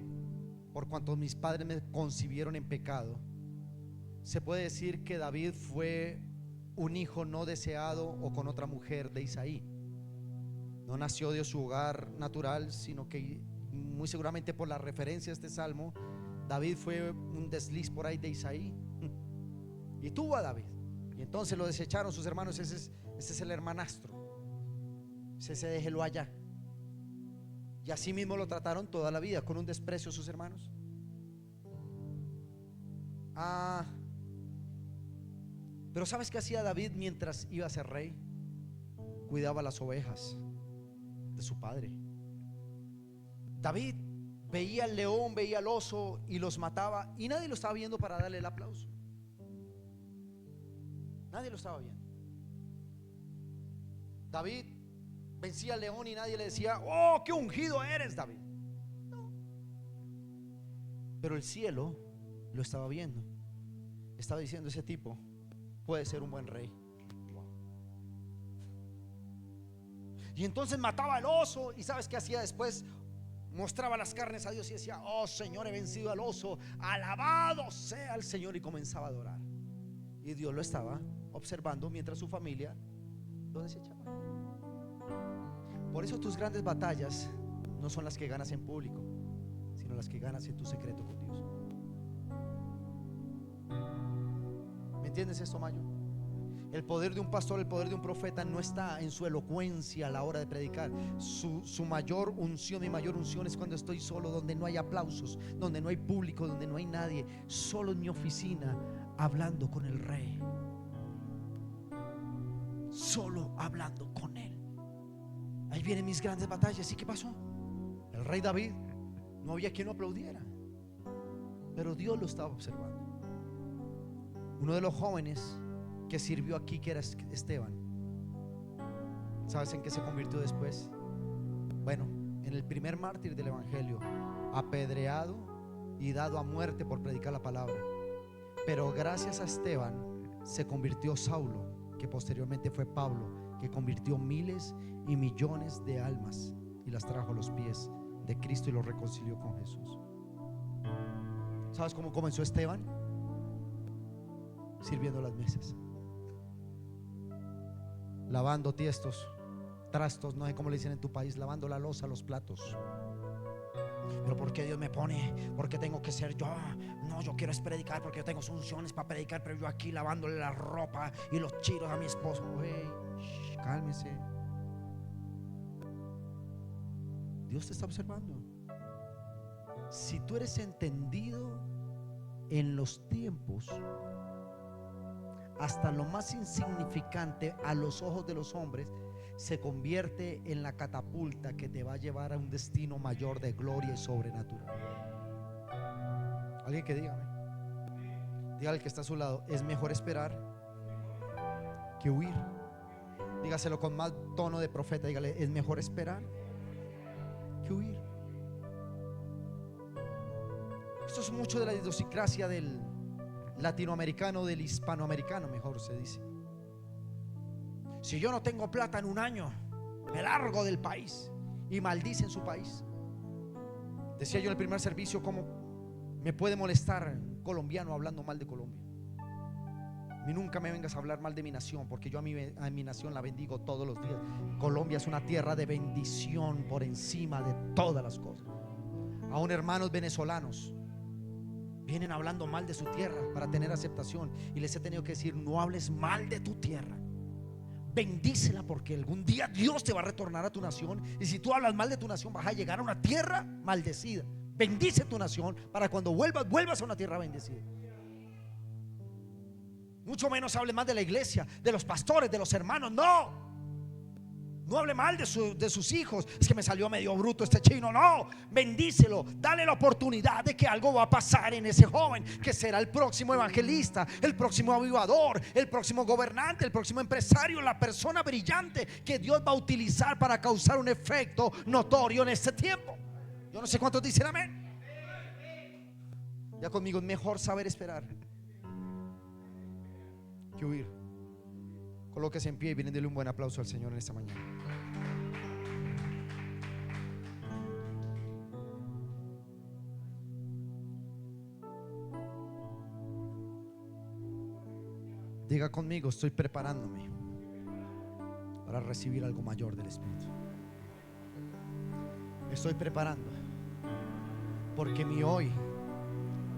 por cuanto mis padres me concibieron en pecado, se puede decir que David fue un hijo no deseado o con otra mujer de Isaí. No nació de su hogar natural, sino que muy seguramente por la referencia a este salmo, David fue un desliz por ahí de Isaí y tuvo a David. Y entonces lo desecharon sus hermanos. Ese es el hermanastro, ese déjelo allá. Y así mismo lo trataron toda la vida, con un desprecio sus hermanos. Pero ¿sabes qué hacía David mientras iba a ser rey? Cuidaba las ovejas de su padre. David veía al león, veía al oso y los mataba, y nadie lo estaba viendo para darle el aplauso. Nadie lo estaba viendo. David vencía al león y nadie le decía, oh, qué ungido eres, David. No. Pero el cielo lo estaba viendo. Estaba diciendo, ese tipo puede ser un buen rey. Y entonces mataba al oso. ¿Y sabes qué hacía después? Mostraba las carnes a Dios y decía, oh Señor, he vencido al oso, alabado sea el Señor. Y comenzaba a adorar. Y Dios lo estaba observando mientras su familia lo desechaba. Por eso tus grandes batallas no son las que ganas en público, sino las que ganas en tu secreto con Dios. ¿Me entiendes esto, Mayo? El poder de un pastor, el poder de un profeta no está en su elocuencia a la hora de predicar. Su mayor unción, mi mayor unción es cuando estoy solo, donde no hay aplausos, donde no hay público, donde no hay nadie, solo en mi oficina, hablando con el rey, solo hablando con él. Ahí vienen mis grandes batallas. ¿Y qué pasó? El rey David, no había quien lo aplaudiera, pero Dios lo estaba observando. Uno de los jóvenes que sirvió aquí, que era Esteban, ¿sabes en qué se convirtió después? Bueno, en el primer mártir del evangelio, apedreado y dado a muerte por predicar la palabra. Pero gracias a Esteban se convirtió Saulo, que posteriormente fue Pablo, que convirtió miles y millones de almas y las trajo a los pies de Cristo y los reconcilió con Jesús. ¿Sabes cómo comenzó Esteban? Sirviendo las mesas, lavando tiestos, trastos, no sé cómo le dicen en tu país, lavando la loza, los platos. Pero ¿por qué Dios me pone? ¿Por qué tengo que ser yo? No, yo quiero es predicar porque yo tengo unciones para predicar, pero yo aquí lavándole la ropa y los chiros a mi esposo. Hey, cálmese. Dios te está observando. Si tú eres entendido en los tiempos, hasta lo más insignificante a los ojos de los hombres se convierte en la catapulta que te va a llevar a un destino mayor de gloria y sobrenatural. Alguien que dígame, dígale al que está a su lado, es mejor esperar que huir. Dígaselo con más tono de profeta, dígale, es mejor esperar que huir. Esto es mucho de la idiosincrasia del latinoamericano, del hispanoamericano, mejor se dice. Si yo no tengo plata en un año, me largo del país, y maldice en su país. Decía yo en el primer servicio, cómo me puede molestar un colombiano hablando mal de Colombia. Y nunca me vengas a hablar mal de mi nación, porque yo a mi nación la bendigo todos los días. Colombia es una tierra de bendición por encima de todas las cosas. Aún hermanos venezolanos vienen hablando mal de su tierra para tener aceptación, y les he tenido que decir: no hables mal de tu tierra, bendícela, porque algún día Dios te va a retornar a tu nación. Y si tú hablas mal de tu nación, vas a llegar a una tierra maldecida. Bendice tu nación para cuando vuelvas a una tierra bendecida. Mucho menos hable mal de la iglesia, de los pastores, de los hermanos. No hable mal de sus hijos. Es que me salió medio bruto este chino. No, bendícelo, dale la oportunidad de que algo va a pasar en ese joven, que será el próximo evangelista, el próximo avivador, el próximo gobernante, el próximo empresario, la persona brillante que Dios va a utilizar para causar un efecto notorio en este tiempo. Yo no sé cuántos dicen amén. Ya conmigo: es mejor saber esperar que huir. Colóquese en pie y vienen, denle un buen aplauso al Señor en esta mañana. Diga conmigo: estoy preparándome para recibir algo mayor del Espíritu. Estoy preparando, porque mi hoy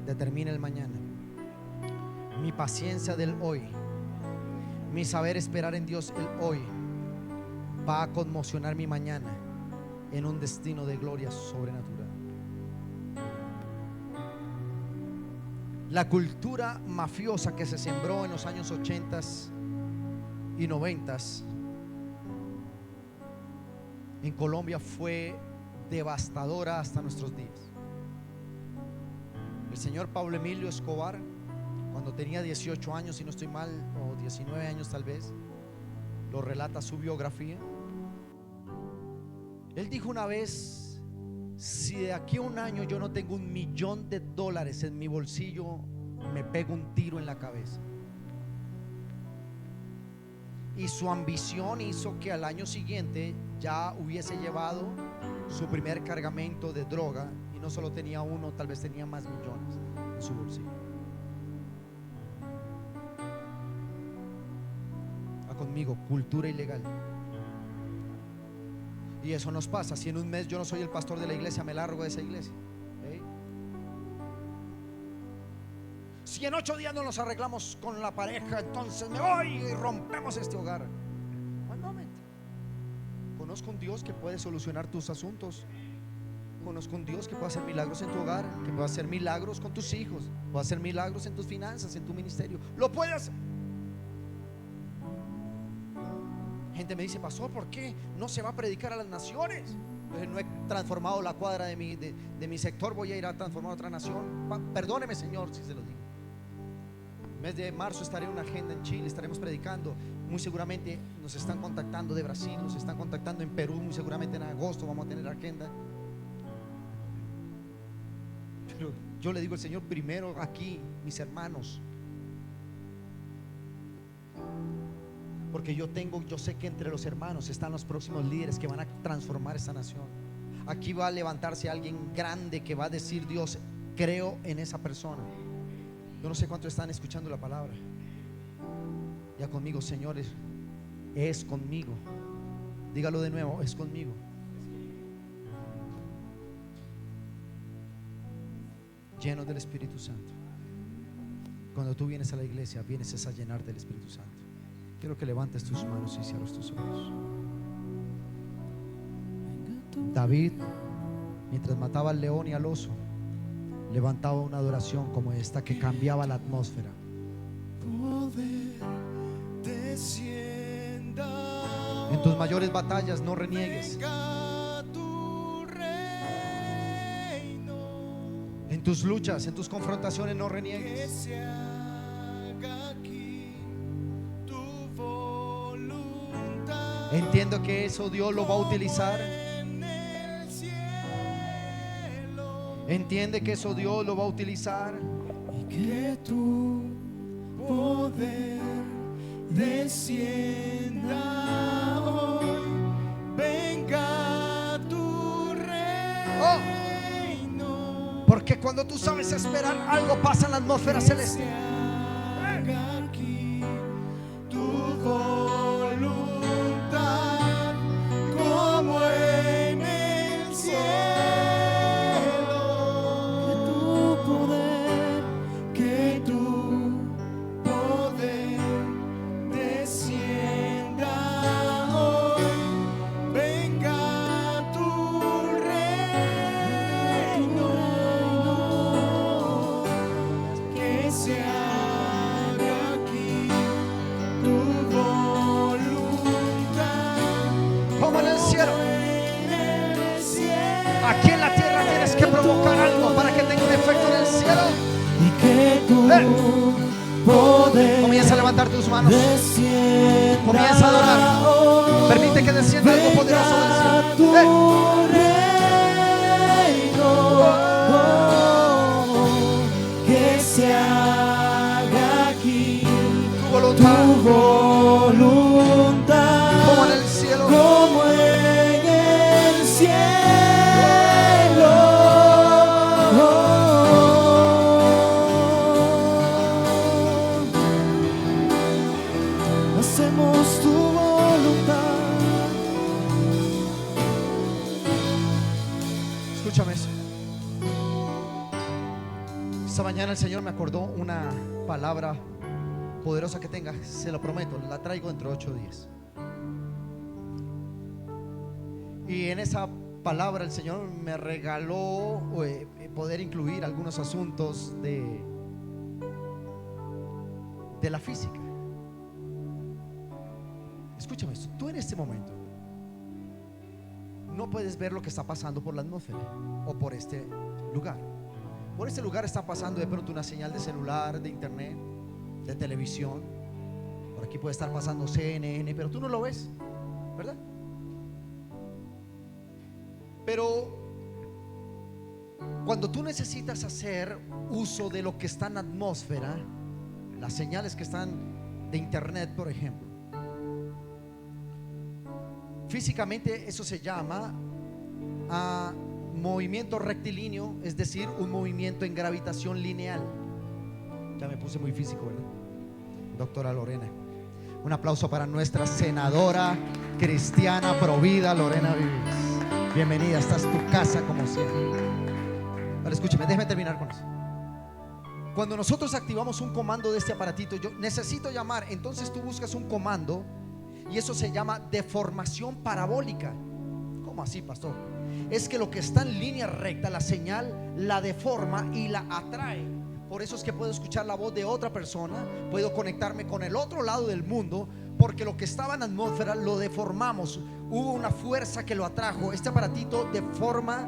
determina el mañana. Mi paciencia del hoy, mi saber esperar en Dios el hoy, va a conmocionar mi mañana en un destino de gloria sobrenatural. La cultura mafiosa que se sembró en los años 80 y 90 en Colombia fue devastadora hasta nuestros días. El señor Pablo Emilio Escobar, cuando tenía 18 años, si no estoy mal, o 19 años tal vez, lo relata su biografía. Él dijo una vez: si de aquí a un año yo no tengo $1.000.000 en mi bolsillo, me pego un tiro en la cabeza. Y su ambición hizo que al año siguiente ya hubiese llevado su primer cargamento de droga, y no solo tenía uno, tal vez tenía más millones en su bolsillo. Conmigo, cultura ilegal. Y eso nos pasa. Si en un mes yo no soy el pastor de la iglesia, me largo de esa iglesia. Si en 8 días no nos arreglamos con la pareja, entonces me voy y rompemos este hogar. Conozco un Dios que puede solucionar tus asuntos. Conozco un Dios que puede hacer milagros en tu hogar, que puede hacer milagros con tus hijos, puede hacer milagros en tus finanzas, en tu ministerio. Lo puede hacer. Gente me dice: pastor, ¿por qué no se va a predicar a las naciones? No he transformado la cuadra de mi sector, voy a ir a transformar otra nación. Perdóneme, Señor, si se lo digo. El mes de marzo estaré en una agenda en Chile, estaremos predicando. Muy seguramente nos están contactando de Brasil, nos están contactando en Perú. Muy seguramente en agosto vamos a tener agenda. Pero yo le digo al Señor: primero aquí, mis hermanos. Porque yo sé que entre los hermanos están los próximos líderes que van a transformar esta nación. Aquí va a levantarse alguien grande que va a decir: Dios, creo en esa persona. Yo no sé cuántos están escuchando la palabra. Ya conmigo: señores, es conmigo. Dígalo de nuevo: es conmigo. Lleno del Espíritu Santo. Cuando tú vienes a la iglesia, vienes a llenar del Espíritu Santo. Quiero que levantes tus manos y cierres tus ojos. David, mientras mataba al león y al oso, levantaba una adoración como esta que cambiaba la atmósfera. En tus mayores batallas no reniegues. En tus luchas, en tus confrontaciones no reniegues. Entiendo que eso Dios lo va a utilizar. Entiende que eso Dios lo va a utilizar. Y que tu poder descienda hoy. Venga tu reino. Porque cuando tú sabes esperar, algo pasa en la atmósfera celestial. se haga aquí tu voluntad. Como en el cielo, En el cielo. aquí en la tierra tienes que provocar algo para que tenga un efecto en el cielo. Y que tu poder Comienza a levantar tus manos. descienda. Comienza a adorar. hoy. Permite que descienda algo poderoso del cielo. Tu reino, que se haga aquí Tu voluntad, tu voluntad, como en el cielo. como en el cielo. Hacemos tu voluntad. Escúchame eso. Esta mañana el Señor me acordó una palabra poderosa que tenga. Se lo prometo, la traigo dentro de 8 días. Y en esa palabra el Señor me regaló poder incluir algunos asuntos de la física. Escúchame esto. Tú en este momento no puedes ver lo que está pasando por la atmósfera o por este lugar. Por este lugar está pasando de pronto una señal de celular, de internet, de televisión. Por aquí puede estar pasando CNN, pero tú no lo ves, ¿verdad? Pero cuando tú necesitas hacer uso de lo que está en la atmósfera, las señales que están de internet, por ejemplo, físicamente eso se llama movimiento rectilíneo, es decir, un movimiento en gravitación lineal. Ya me puse muy físico, ¿verdad? Doctora Lorena. Un aplauso para nuestra senadora cristiana provida, Lorena Vives. Bienvenida, esta es tu casa como siempre. Ahora escúcheme, déjeme terminar con eso. Cuando nosotros activamos un comando de este aparatito, yo necesito llamar, entonces tú buscas un comando y eso se llama deformación parabólica. ¿Cómo así, pastor? Es que lo que está en línea recta, la señal la deforma y la atrae. Por eso es que puedo escuchar la voz de otra persona, puedo conectarme con el otro lado del mundo, porque lo que estaba en la atmósfera lo deformamos. Hubo una fuerza que lo atrajo. Este aparatito deforma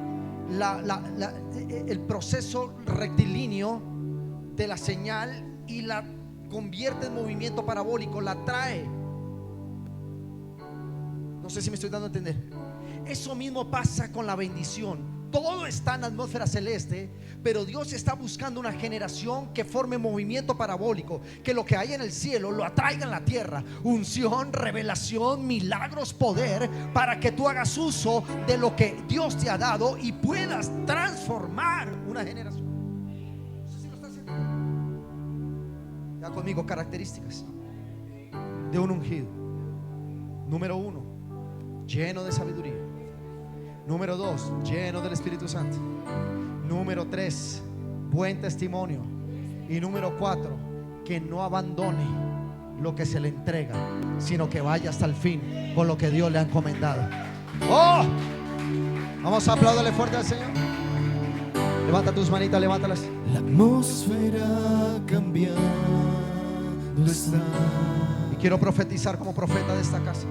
el proceso rectilíneo de la señal y la convierte en movimiento parabólico, la atrae. No sé si me estoy dando a entender. Eso mismo pasa con la bendición. Todo está en la atmósfera celeste, pero Dios está buscando una generación que forme movimiento parabólico, que lo que hay en el cielo lo atraiga en la tierra. Unción, revelación, milagros, poder, para que tú hagas uso de lo que Dios te ha dado y puedas transformar una generación. No sé si lo está haciendo. Ya conmigo, características de un ungido. Número 1, lleno de sabiduría. Número 2, lleno del Espíritu Santo. Número 3, buen testimonio. Y número 4, que no abandone lo que se le entrega, sino que vaya hasta el fin con lo que Dios le ha encomendado. ¡Oh! Vamos a aplaudirle fuerte al Señor. Levanta tus manitas, levántalas. La atmósfera cambiando está. Y quiero profetizar como profeta de esta casa.